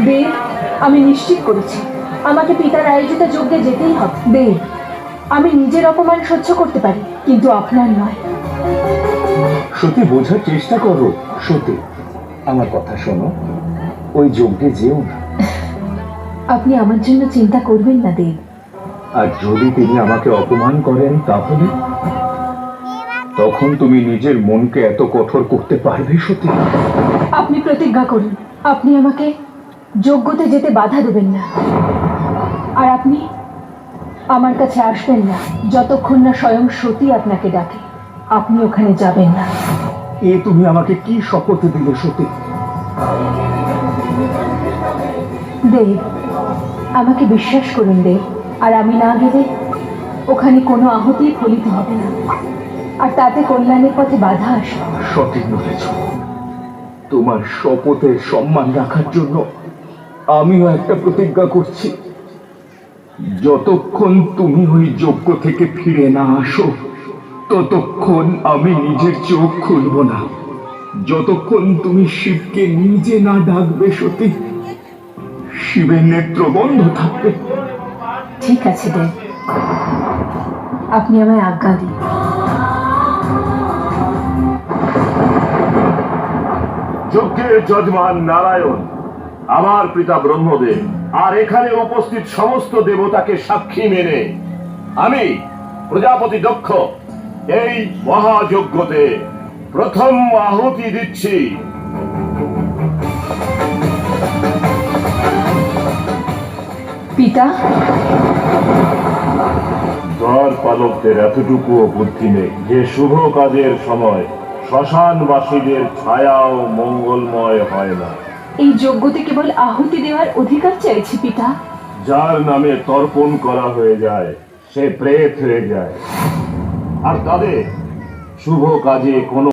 দেব, আমি নিশ্চিত করেছি আমাকে পিতার আয়োজিত যজ্ঞে যেতেই হবে। দেব, আমি নিজের অপমান সহ্য করতে পারি, কিন্তু আপনার নয়। সত্যি বোঝার চেষ্টা করো। সত্যি আমার কথা শোনো, ওই যজ্ঞে যেও না। আপনি আমার জন্য চিন্তা করবেন না দেব। আর যদি তিনি আমাকে অপমান করেন তাহলে তখন তুমি নিজের মনকে এত কঠোর করতে পারবে সত্যি? আপনি প্রতিজ্ঞা করুন আপনি আমাকে যজ্ঞতে যেতে বাধা দেবেন না, আর আপনি আমার কাছে আসবেন না যতক্ষণ না স্বয়ং সতী আপনাকে ডাকে। আপনি ওখানে যাবেন না। এ তুমি আমাকে কি শপথ দিলে সত্যি? দেব, আমাকে বিশ্বাস করুন দেব, আর আমি না গেলে ওখানে কোনো আহুতি ফলিত হবে না, আর তাতে কল্যাণের পথে বাধা আসবে। সঠিক বলেছ। তোমার শপথের সম্মান রাখার জন্য আমিও একটা প্রতিজ্ঞা করছি। যতক্ষণ তুমি ওই যজ্ঞ থেকে ফিরে না আসো ততক্ষণ আমি নিজের চোখ খুলব না। যতক্ষণ তুমি শিবকে নিজে না ডাকবে সতী, শিবের নেত্র বন্ধ থাকবে। ঠিক আছে দেব, আপনি আমায় আজ্ঞা দিন। যজ্ঞের যজমান নারায়ণ, আমার পিতা ব্রহ্মদেব, আর এখানে উপস্থিত সমস্ত দেবতাকে সাক্ষী মেনে আমি প্রজাপতি দক্ষ এই মহাযজ্ঞতে প্রথম আহুতি দিচ্ছি। পিতা, দ্বার পালকদের এতটুকুও বুদ্ধি নেই যে শুভ কাজের সময় শ্মশানবাসীদের ছায়াও মঙ্গলময় হয় না। এই যজ্ঞতে কেবল আহুতি দেওয়ার অধিকার চাইছি পিতা। যার নামে তর্পণ করা হয়ে যায় সে প্রেত হয়ে যায়, আর তাদের শুভ কাজে কোনো